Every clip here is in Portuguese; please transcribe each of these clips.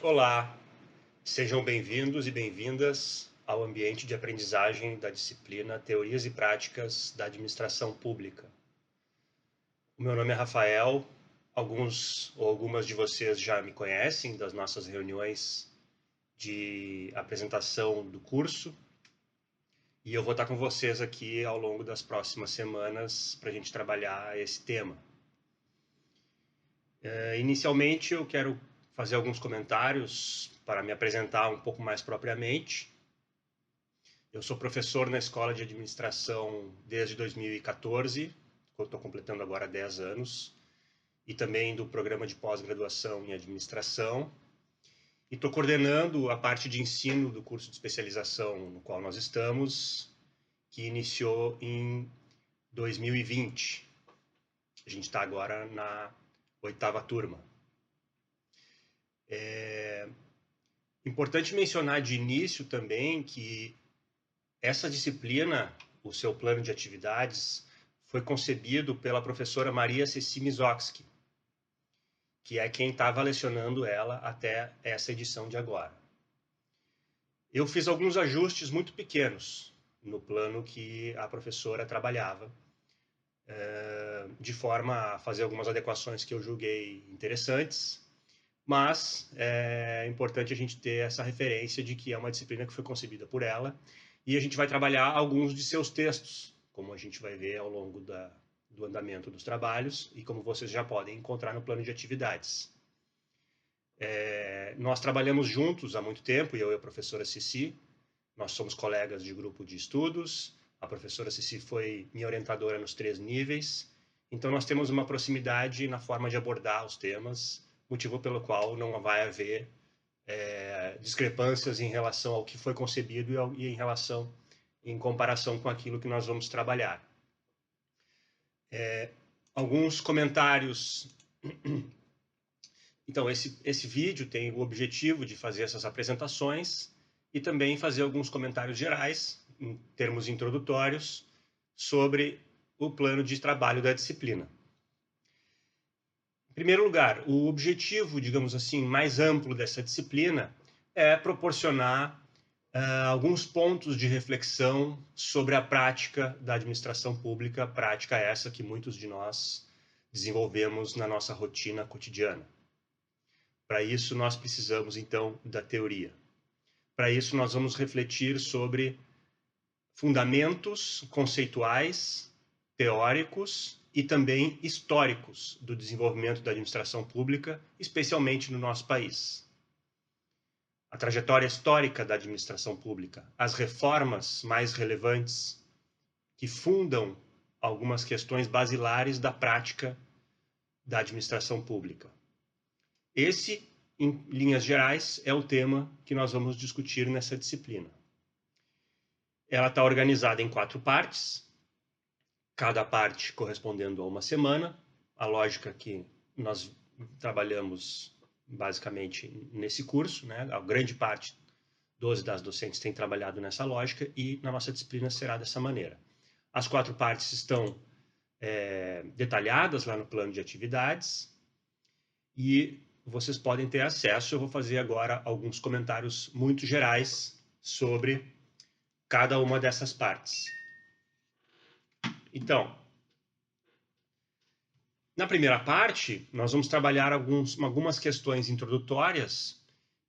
Olá, sejam bem-vindos e bem-vindas ao ambiente de aprendizagem da disciplina Teorias e Práticas da Administração Pública. O meu nome é Rafael, alguns ou algumas de vocês já me conhecem das nossas reuniões de apresentação do curso e eu vou estar com vocês aqui ao longo das próximas semanas para a gente trabalhar esse tema. Inicialmente, eu quero fazer alguns comentários para me apresentar um pouco mais propriamente. Eu sou professor na Escola de Administração desde 2014, estou completando agora 10 anos, e também do programa de pós-graduação em Administração. E estou coordenando a parte de ensino do curso de especialização no qual nós estamos, que iniciou em 2020. A gente está agora na 8ª turma. É importante mencionar de início também que essa disciplina, o seu plano de atividades, foi concebido pela professora Maria Ceci Mizoksky, que é quem estava lecionando ela até essa edição de agora. Eu fiz alguns ajustes muito pequenos no plano que a professora trabalhava, de forma a fazer algumas adequações que eu julguei interessantes, mas é importante a gente ter essa referência de que é uma disciplina que foi concebida por ela e a gente vai trabalhar alguns de seus textos, como a gente vai ver ao longo do andamento dos trabalhos e como vocês já podem encontrar no plano de atividades. Nós trabalhamos juntos há muito tempo, eu e a professora Ceci, nós somos colegas de grupo de estudos, a professora Ceci foi minha orientadora nos 3 níveis, então nós temos uma proximidade na forma de abordar os temas, motivo pelo qual não vai haver discrepâncias em relação ao que foi concebido e em comparação com aquilo que nós vamos trabalhar. Alguns comentários. Então, esse vídeo tem o objetivo de fazer essas apresentações e também fazer alguns comentários gerais, em termos introdutórios, sobre o plano de trabalho da disciplina. Em primeiro lugar, o objetivo, digamos assim, mais amplo dessa disciplina é proporcionar alguns pontos de reflexão sobre a prática da administração pública, prática essa que muitos de nós desenvolvemos na nossa rotina cotidiana. Para isso, nós precisamos, então, da teoria. Para isso, nós vamos refletir sobre fundamentos conceituais, teóricos e também históricos do desenvolvimento da administração pública, especialmente no nosso país. A trajetória histórica da administração pública, as reformas mais relevantes que fundam algumas questões basilares da prática da administração pública. Esse, em linhas gerais, é o tema que nós vamos discutir nessa disciplina. Ela está organizada em 4 partes, cada parte correspondendo a uma semana. A lógica que nós trabalhamos basicamente nesse curso, né? A grande parte das docentes tem trabalhado nessa lógica e na nossa disciplina será dessa maneira. As 4 partes estão detalhadas lá no plano de atividades e vocês podem ter acesso. Eu vou fazer agora alguns comentários muito gerais sobre cada uma dessas partes. Então, na primeira parte, nós vamos trabalhar algumas questões introdutórias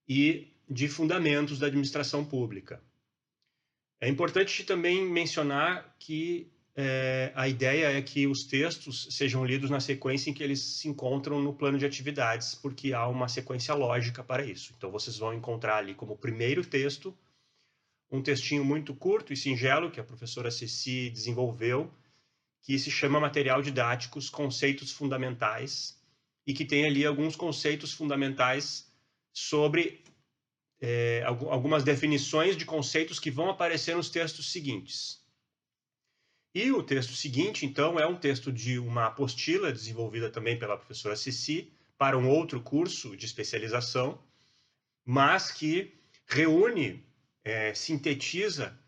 e de fundamentos da administração pública. É importante também mencionar que a ideia é que os textos sejam lidos na sequência em que eles se encontram no plano de atividades, porque há uma sequência lógica para isso. Então, vocês vão encontrar ali como primeiro texto um textinho muito curto e singelo que a professora Ceci desenvolveu, que se chama Material Didáticos, Conceitos Fundamentais, e que tem ali alguns conceitos fundamentais sobre algumas definições de conceitos que vão aparecer nos textos seguintes. E o texto seguinte, então, é um texto de uma apostila desenvolvida também pela professora Ceci para um outro curso de especialização, mas que reúne, sintetiza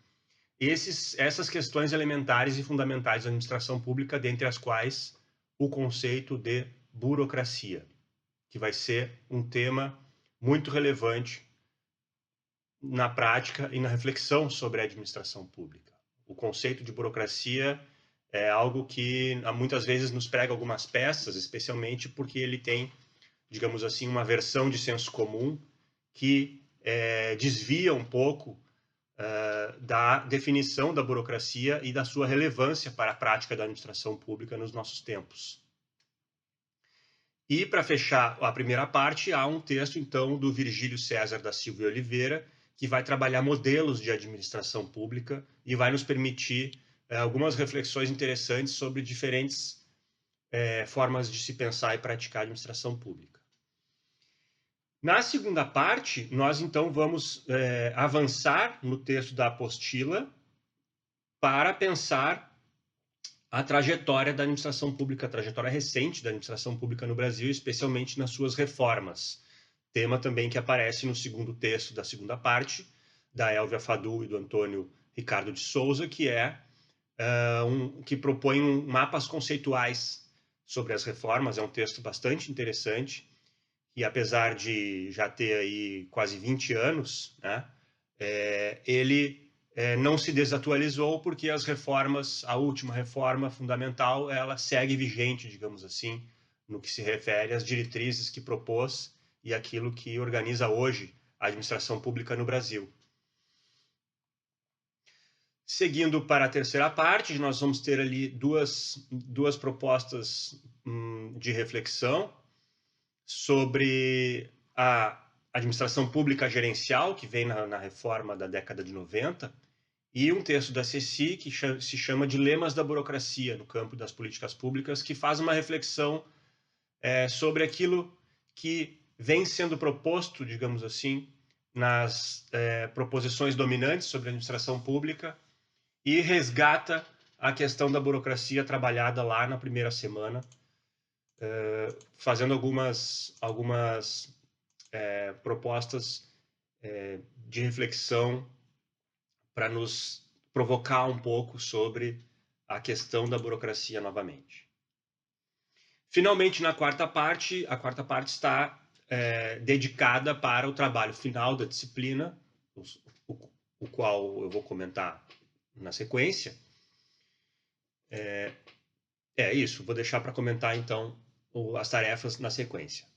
essas questões elementares e fundamentais da administração pública, dentre as quais o conceito de burocracia, que vai ser um tema muito relevante na prática e na reflexão sobre a administração pública. O conceito de burocracia é algo que muitas vezes nos prega algumas peças, especialmente porque ele tem, digamos assim, uma versão de senso comum que desvia um pouco da definição da burocracia e da sua relevância para a prática da administração pública nos nossos tempos. E, para fechar a primeira parte, há um texto, então, do Virgílio César da Silva e Oliveira, que vai trabalhar modelos de administração pública e vai nos permitir algumas reflexões interessantes sobre diferentes formas de se pensar e praticar a administração pública. Na segunda parte, nós então vamos avançar no texto da apostila para pensar a trajetória da administração pública, a trajetória recente da administração pública no Brasil, especialmente nas suas reformas. Tema também que aparece no segundo texto da segunda parte, da Elvia Fadul e do Antônio Ricardo de Souza, que que propõe mapas conceituais sobre as reformas. É um texto bastante interessante e, apesar de já ter aí quase 20 anos, né, ele não se desatualizou porque as reformas, a última reforma fundamental, ela segue vigente, digamos assim, no que se refere às diretrizes que propôs e aquilo que organiza hoje a administração pública no Brasil. Seguindo para a terceira parte, nós vamos ter ali duas propostas de reflexão sobre a administração pública gerencial, que vem na reforma da década de 90, e um texto da Ceci que se chama Dilemas da Burocracia no campo das políticas públicas, que faz uma reflexão sobre aquilo que vem sendo proposto, digamos assim, nas proposições dominantes sobre a administração pública e resgata a questão da burocracia trabalhada lá na primeira semana, fazendo algumas propostas de reflexão para nos provocar um pouco sobre a questão da burocracia novamente. Finalmente, a quarta parte está dedicada para o trabalho final da disciplina, o qual eu vou comentar na sequência. É isso, vou deixar para comentar então as tarefas na sequência.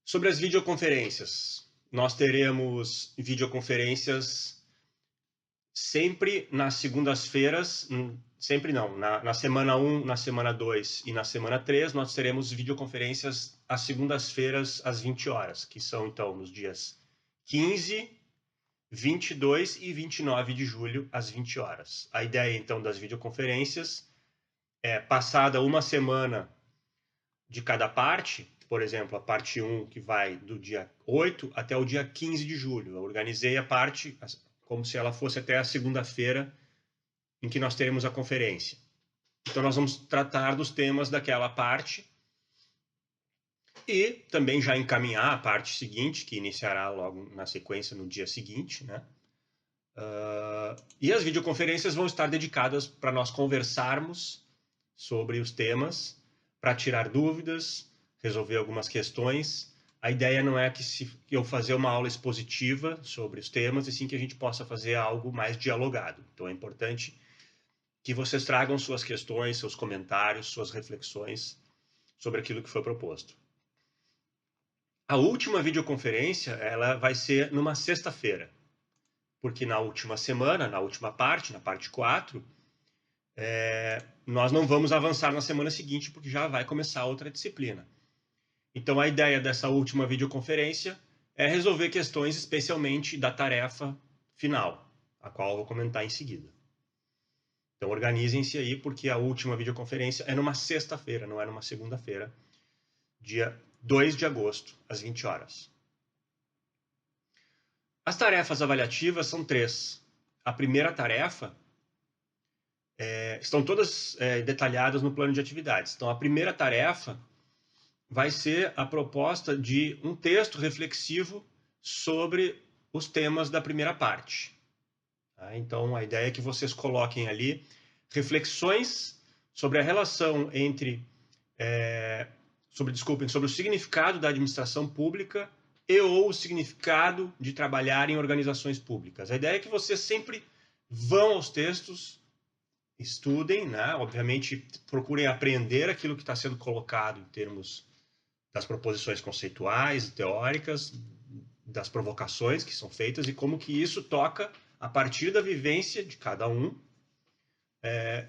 Sobre as videoconferências, nós teremos videoconferências sempre nas segundas-feiras, sempre não, na semana 1, na semana 2 e na semana 3, nós teremos videoconferências às segundas-feiras às 20 horas, que são então nos dias 15, 22 e 29 de julho às 20 horas. A ideia então das videoconferências é, passada uma semana de cada parte, por exemplo, a parte 1 que vai do dia 8 até o dia 15 de julho. Eu organizei a parte como se ela fosse até a segunda-feira em que nós teremos a conferência. Então nós vamos tratar dos temas daquela parte e também já encaminhar a parte seguinte, que iniciará logo na sequência no dia seguinte, né? E as videoconferências vão estar dedicadas para nós conversarmos sobre os temas, para tirar dúvidas, resolver algumas questões. A ideia não é que eu fazer uma aula expositiva sobre os temas, e sim que a gente possa fazer algo mais dialogado. Então é importante que vocês tragam suas questões, seus comentários, suas reflexões sobre aquilo que foi proposto. A última videoconferência, ela vai ser numa sexta-feira, porque na última semana, na última parte, na parte 4, nós não vamos avançar na semana seguinte, porque já vai começar outra disciplina. Então, a ideia dessa última videoconferência é resolver questões especialmente da tarefa final, a qual eu vou comentar em seguida. Então, organizem-se aí, porque a última videoconferência é numa sexta-feira, não é numa segunda-feira, dia 2 de agosto, às 20 horas. As tarefas avaliativas são 3. A primeira tarefa estão todas detalhadas no plano de atividades. Então, a primeira tarefa vai ser a proposta de um texto reflexivo sobre os temas da primeira parte. Então, a ideia é que vocês coloquem ali reflexões sobre a relação entre sobre o significado da administração pública e ou o significado de trabalhar em organizações públicas. A ideia é que vocês sempre vão aos textos, estudem, né? Obviamente procurem aprender aquilo que está sendo colocado em termos das proposições conceituais, teóricas, das provocações que são feitas e como que isso toca a partir da vivência de cada um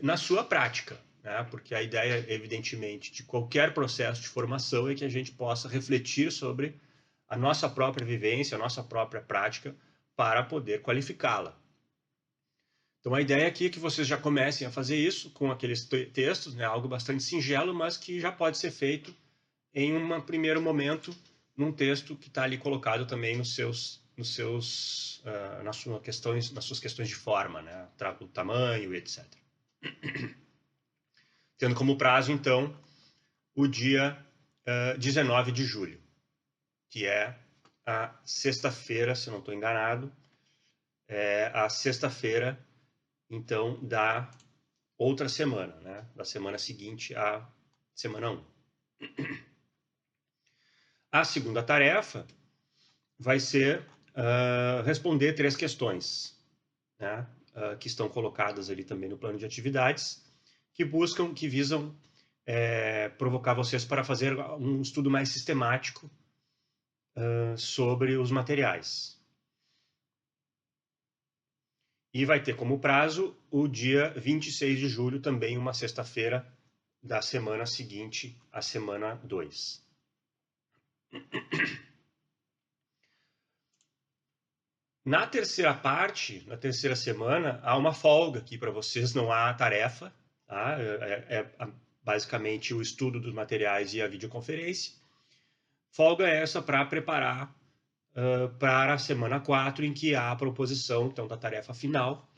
na sua prática, né? Porque a ideia, evidentemente, de qualquer processo de formação é que a gente possa refletir sobre a nossa própria vivência, a nossa própria prática, para poder qualificá-la. Então, a ideia aqui é que vocês já comecem a fazer isso com aqueles textos, né? Algo bastante singelo, mas que já pode ser feito em um primeiro momento, num texto que está ali colocado também nas suas questões de forma, né? O tamanho, etc. Tendo como prazo, então, o dia 19 de julho, que é a sexta-feira, se eu não estou enganado, é a sexta-feira, então, da outra semana, né? Da semana seguinte à semana 1. A segunda tarefa vai ser responder 3 questões, né? Que estão colocadas ali também no plano de atividades, que visam provocar vocês para fazer um estudo mais sistemático sobre os materiais. E vai ter como prazo o dia 26 de julho, também uma sexta-feira da semana seguinte à semana 2. Na terceira parte, na terceira semana, há uma folga aqui para vocês, não há tarefa, tá? Basicamente o estudo dos materiais e a videoconferência. Folga essa para preparar para a semana 4, em que há a proposição então, da tarefa final,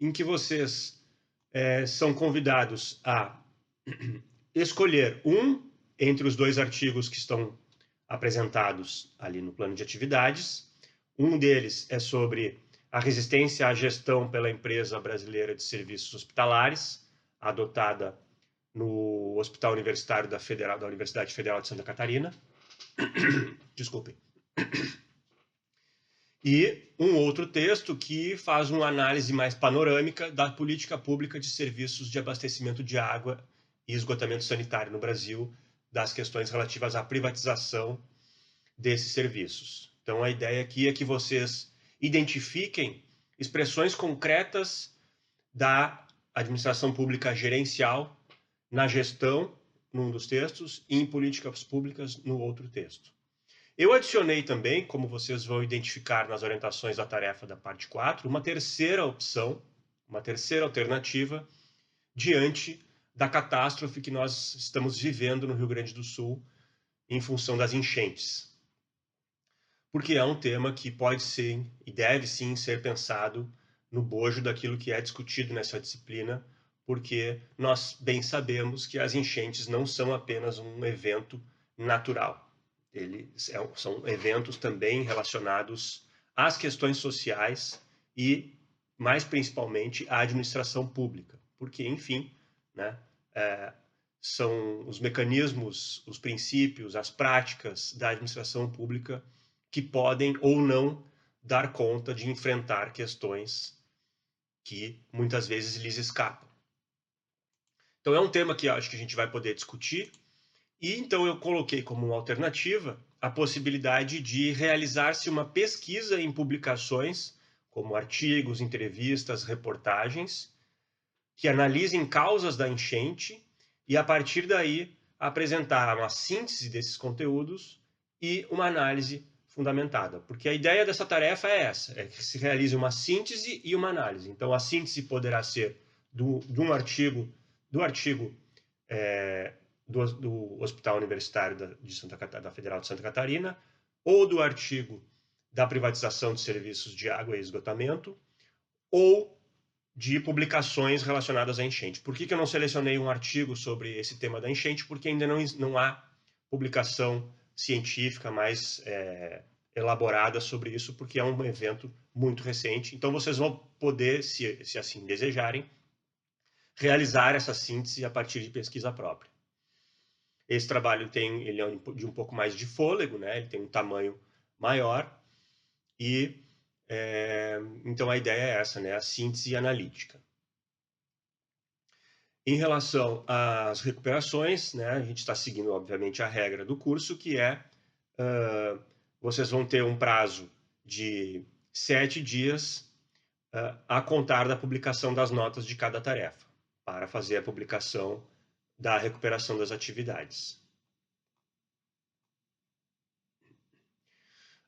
em que vocês são convidados a escolher um entre os 2 artigos que estão apresentados ali no plano de atividades. Um deles é sobre a resistência à gestão pela Empresa Brasileira de Serviços Hospitalares, adotada no Hospital Universitário da Universidade Federal de Santa Catarina. Desculpem. E um outro texto que faz uma análise mais panorâmica da política pública de serviços de abastecimento de água e esgotamento sanitário no Brasil, das questões relativas à privatização desses serviços. Então, a ideia aqui é que vocês identifiquem expressões concretas da administração pública gerencial na gestão, num dos textos, e em políticas públicas, no outro texto. Eu adicionei também, como vocês vão identificar nas orientações da tarefa da parte 4, uma terceira opção, uma terceira alternativa, diante da catástrofe que nós estamos vivendo no Rio Grande do Sul em função das enchentes. Porque é um tema que pode ser e deve sim ser pensado no bojo daquilo que é discutido nessa disciplina, porque nós bem sabemos que as enchentes não são apenas um evento natural. Eles são eventos também relacionados às questões sociais e, mais principalmente, à administração pública, porque, enfim, né, são os mecanismos, os princípios, as práticas da administração pública que podem ou não dar conta de enfrentar questões que muitas vezes lhes escapam. Então é um tema que eu acho que a gente vai poder discutir, e então eu coloquei como uma alternativa a possibilidade de realizar-se uma pesquisa em publicações, como artigos, entrevistas, reportagens, que analisem causas da enchente e, a partir daí, apresentar uma síntese desses conteúdos e uma análise fundamentada. Porque a ideia dessa tarefa é essa, é que se realize uma síntese e uma análise. Então, a síntese poderá ser do artigo do Hospital Universitário da Federal de Santa Catarina, ou do artigo da privatização de serviços de água e esgotamento, ou de publicações relacionadas à enchente. Por que eu não selecionei um artigo sobre esse tema da enchente? Porque ainda não há publicação científica mais elaborada sobre isso, porque é um evento muito recente. Então, vocês vão poder, se assim desejarem, realizar essa síntese a partir de pesquisa própria. Esse trabalho ele é de um pouco mais de fôlego, né? Ele tem um tamanho maior e então a ideia é essa, né? A síntese analítica. Em relação às recuperações, né? A gente está seguindo, obviamente, a regra do curso, que é vocês vão ter um prazo de 7 dias a contar da publicação das notas de cada tarefa, para fazer a publicação da recuperação das atividades.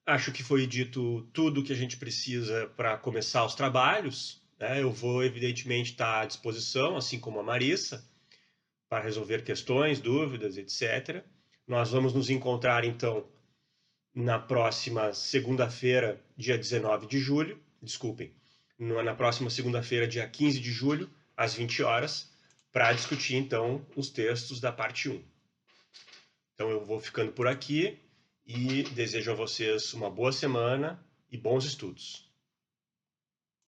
Acho que foi dito tudo o que a gente precisa para começar os trabalhos, né? Eu vou, evidentemente, estar à disposição, assim como a Marissa, para resolver questões, dúvidas, etc. Nós vamos nos encontrar, então, na próxima segunda-feira, dia 19 de julho, desculpem, na próxima segunda-feira, dia 15 de julho, às 20 horas, para discutir, então, os textos da parte 1. Então, eu vou ficando por aqui e desejo a vocês uma boa semana e bons estudos.